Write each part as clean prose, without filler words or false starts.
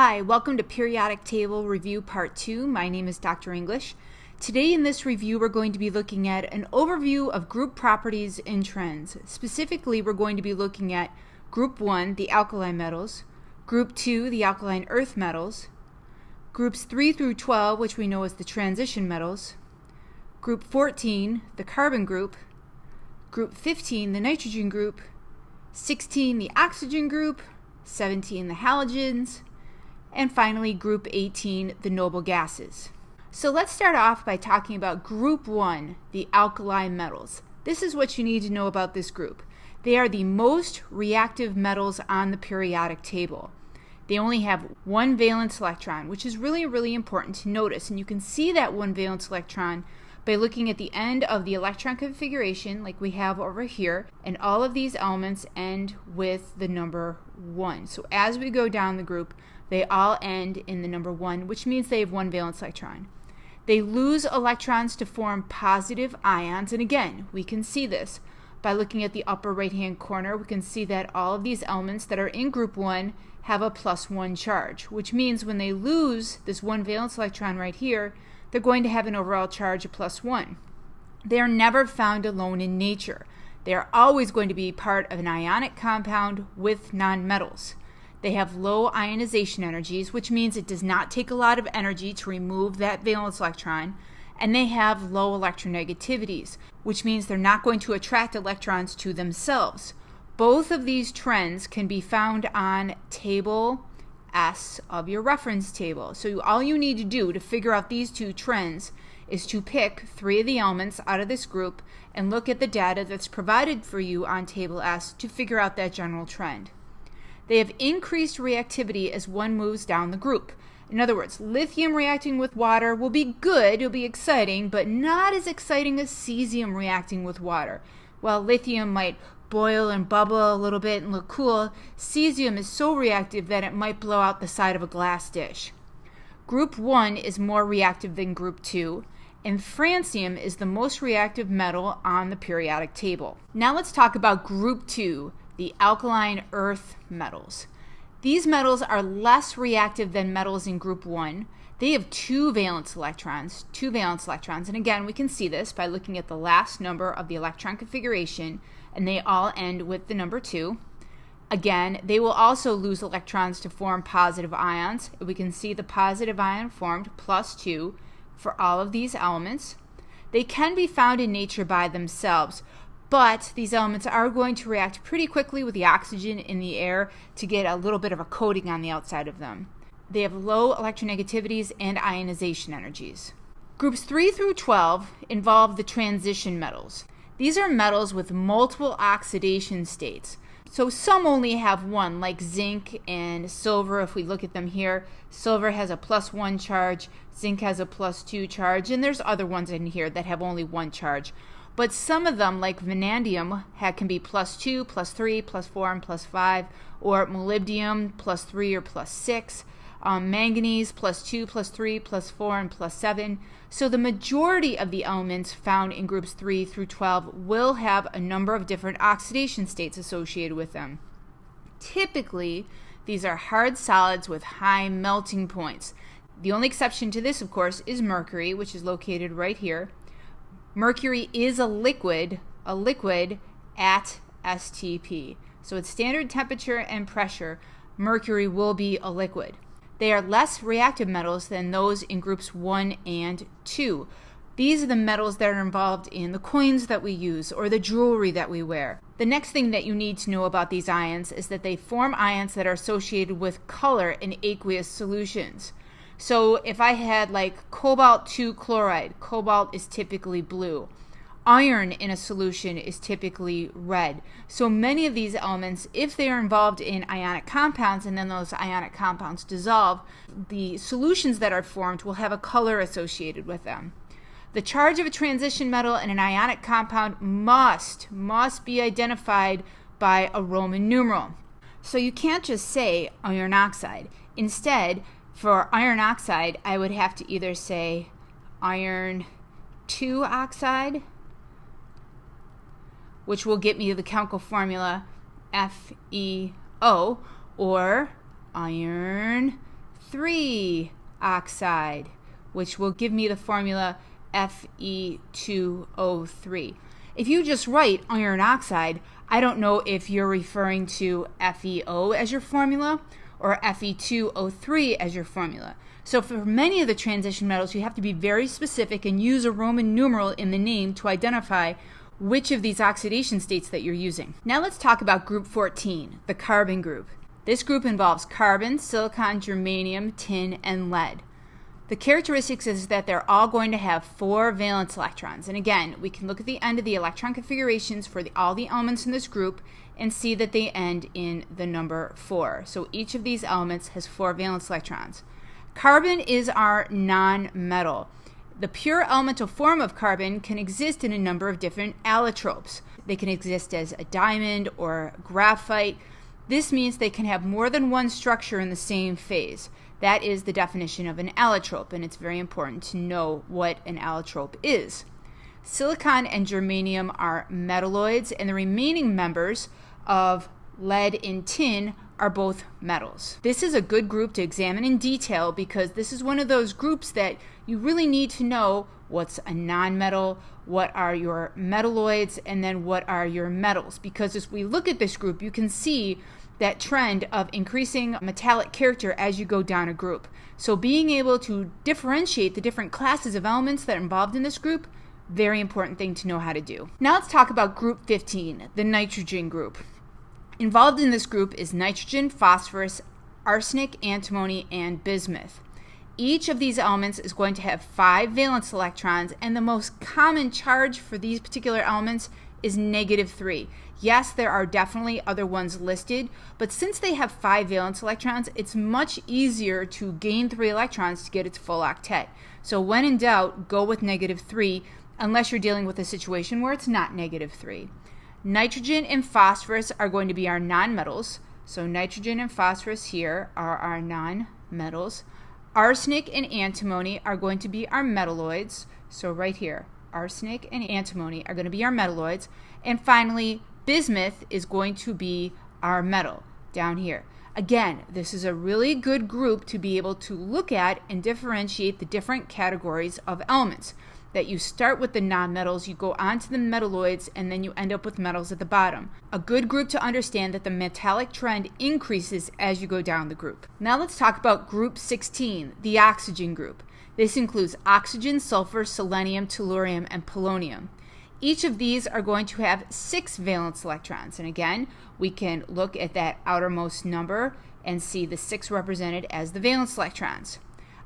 Hi, welcome to Periodic Table Review Part 2. My name is Dr. English. Today in this review we're going to be looking at an overview of group properties and trends. Specifically, we're going to be looking at Group 1, the alkali metals, Group 2, the alkaline earth metals, Groups 3 through 12, which we know as the transition metals, Group 14, the carbon group, Group 15, the nitrogen group, 16, the oxygen group, 17, the halogens, and finally Group 18, the noble gases. So let's start off by talking about Group 1, the alkali metals. This is what you need to know about this group. They are the most reactive metals on the periodic table. They only have one valence electron, which is really important to notice. And you can see that one valence electron by looking at the end of the electron configuration like we have over here, and all of these elements end with the number 1. So as we go down the group, they all end in the number 1, which means they have one valence electron. They lose electrons to form positive ions, and again, we can see this by looking at the upper right-hand corner. We can see that all of these elements that are in Group 1 have a +1 charge, which means when they lose this one valence electron right here, they're going to have an overall charge of +1. They are never found alone in nature. They are always going to be part of an ionic compound with nonmetals. They have low ionization energies, which means it does not take a lot of energy to remove that valence electron, and they have low electronegativities, which means they're not going to attract electrons to themselves. Both of these trends can be found on Table S of your reference table. So all you need to do to figure out these two trends is to pick 3 of the elements out of this group and look at the data that's provided for you on Table S to figure out that general trend. They have increased reactivity as one moves down the group. In other words, lithium reacting with water will be good, it'll be exciting, but not as exciting as cesium reacting with water. While lithium might boil and bubble a little bit and look cool, cesium is so reactive that it might blow out the side of a glass dish. Group 1 is more reactive than Group 2, and francium is the most reactive metal on the periodic table. Now let's talk about Group 2, the alkaline earth metals. These metals are less reactive than metals in Group 1. They have two valence electrons, and again we can see this by looking at the last number of the electron configuration, and they all end with the number 2. Again, they will also lose electrons to form positive ions. We can see the positive ion formed +2 for all of these elements. They can be found in nature by themselves, but these elements are going to react pretty quickly with the oxygen in the air to get a little bit of a coating on the outside of them. They have low electronegativities and ionization energies. Groups 3 through 12 involve the transition metals. These are metals with multiple oxidation states. So some only have one, like zinc and silver. If we look at them here, silver has a +1 charge, zinc has a +2 charge, and there's other ones in here that have only 1 charge. But some of them, like vanadium, can be +2, +3, +4, and +5, or molybdenum +3 or +6. Manganese +2, +3, +4, and +7. So the majority of the elements found in Groups 3 through 12 will have a number of different oxidation states associated with them. Typically, these are hard solids with high melting points. The only exception to this, of course, is mercury, which is located right here. Mercury is a liquid at STP. So at standard temperature and pressure, mercury will be a liquid. They are less reactive metals than those in Groups 1 and 2. These are the metals that are involved in the coins that we use or the jewelry that we wear. The next thing that you need to know about these ions is that they form ions that are associated with color in aqueous solutions. So if I had like cobalt-2 chloride, cobalt is typically blue. Iron in a solution is typically red. So many of these elements, if they are involved in ionic compounds and then those ionic compounds dissolve, the solutions that are formed will have a color associated with them. The charge of a transition metal in an ionic compound must be identified by a Roman numeral. So you can't just say iron oxide. Instead, for iron oxide, I would have to either say iron 2 oxide, which will get me the chemical formula FeO, or iron Fe3 oxide, which will give me the formula Fe2O3. If you just write iron oxide, I don't know if you're referring to FeO as your formula or Fe2O3 as your formula. So for many of the transition metals, you have to be very specific and use a Roman numeral in the name to identify which of these oxidation states that you're using. Now let's talk about group 14, the carbon group. This group involves carbon, silicon, germanium, tin, and lead. The characteristics is that they're all going to have 4 valence electrons. And again, we can look at the end of the electron configurations for all the elements in this group and see that they end in the number 4. So each of these elements has 4 valence electrons. Carbon is our non-metal. The pure elemental form of carbon can exist in a number of different allotropes. They can exist as a diamond or graphite. This means they can have more than one structure in the same phase. That is the definition of an allotrope, and it's very important to know what an allotrope is. Silicon and germanium are metalloids, and the remaining members of lead and tin are both metals. This is a good group to examine in detail because this is one of those groups that you really need to know what's a nonmetal, what are your metalloids, and then what are your metals. Because as we look at this group, you can see that trend of increasing metallic character as you go down a group. So being able to differentiate the different classes of elements that are involved in this group, very important thing to know how to do. Now let's talk about group 15, the nitrogen group. Involved in this group is nitrogen, phosphorus, arsenic, antimony, and bismuth. Each of these elements is going to have 5 valence electrons, and the most common charge for these particular elements is -3. Yes, there are definitely other ones listed, but since they have 5 valence electrons, it's much easier to gain 3 electrons to get its full octet. So when in doubt, go with -3, unless you're dealing with a situation where it's not -3. Nitrogen and phosphorus are going to be our nonmetals. So nitrogen and phosphorus here are our nonmetals. Arsenic and antimony are going to be our metalloids. So right here, arsenic and antimony are going to be our metalloids. And finally, bismuth is going to be our metal down here. Again, this is a really good group to be able to look at and differentiate the different categories of elements. That you start with the nonmetals, you go on to the metalloids, and then you end up with metals at the bottom. A good group to understand that the metallic trend increases as you go down the group. Now let's talk about group 16, the oxygen group. This includes oxygen, sulfur, selenium, tellurium, and polonium. Each of these are going to have 6 valence electrons. And again, we can look at that outermost number and see the 6 represented as the valence electrons.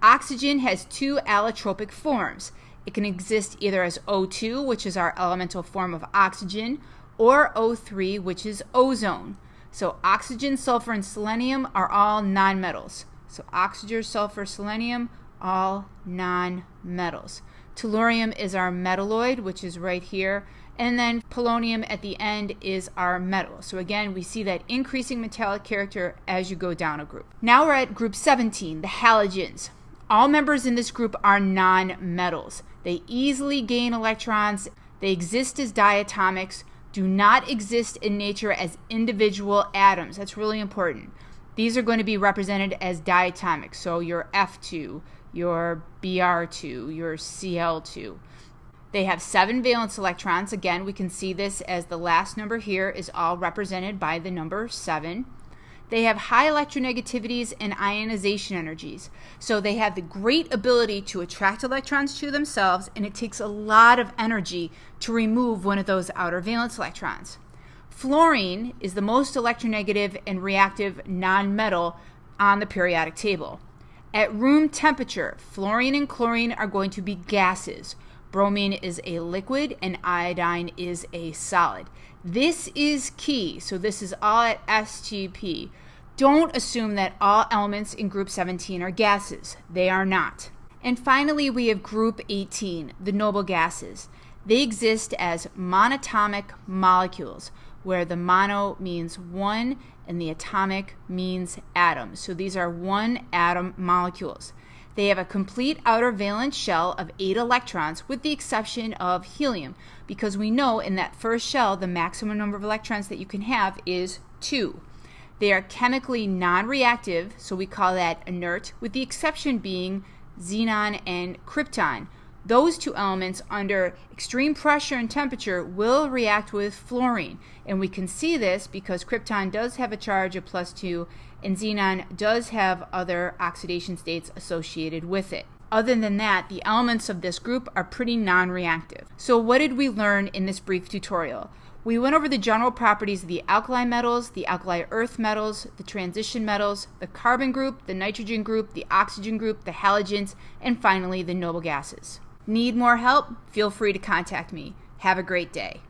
Oxygen has 2 allotropic forms. It can exist either as O2, which is our elemental form of oxygen, or O3, which is ozone. So oxygen, sulfur, and selenium are all nonmetals. So oxygen, sulfur, selenium, all nonmetals. Tellurium is our metalloid, which is right here. And then polonium at the end is our metal. So again, we see that increasing metallic character as you go down a group. Now we're at group 17, the halogens. All members in this group are nonmetals. They easily gain electrons. They exist as diatomics, do not exist in nature as individual atoms. That's really important. These are going to be represented as diatomics. So your F2, your Br2, your Cl2. They have 7 valence electrons. Again, we can see this as the last number here is all represented by the number 7. They have high electronegativities and ionization energies. So they have the great ability to attract electrons to themselves, and it takes a lot of energy to remove one of those outer valence electrons. Fluorine is the most electronegative and reactive nonmetal on the periodic table. At room temperature, fluorine and chlorine are going to be gases. Bromine is a liquid and iodine is a solid. This is key. So this is all at STP. Don't assume that all elements in group 17 are gases. They are not. And finally, we have group 18, the noble gases. They exist as monatomic molecules, where the mono means one and the atomic means atom. So these are 1 atom molecules. They have a complete outer valence shell of 8 electrons with the exception of helium, because we know in that first shell the maximum number of electrons that you can have is 2. They are chemically non-reactive, so we call that inert, with the exception being xenon and krypton. Those two elements under extreme pressure and temperature will react with fluorine. And we can see this because krypton does have a charge of +2 and xenon does have other oxidation states associated with it. Other than that, the elements of this group are pretty non-reactive. So what did we learn in this brief tutorial? We went over the general properties of the alkali metals, the alkali earth metals, the transition metals, the carbon group, the nitrogen group, the oxygen group, the halogens, and finally the noble gases. Need more help? Feel free to contact me. Have a great day.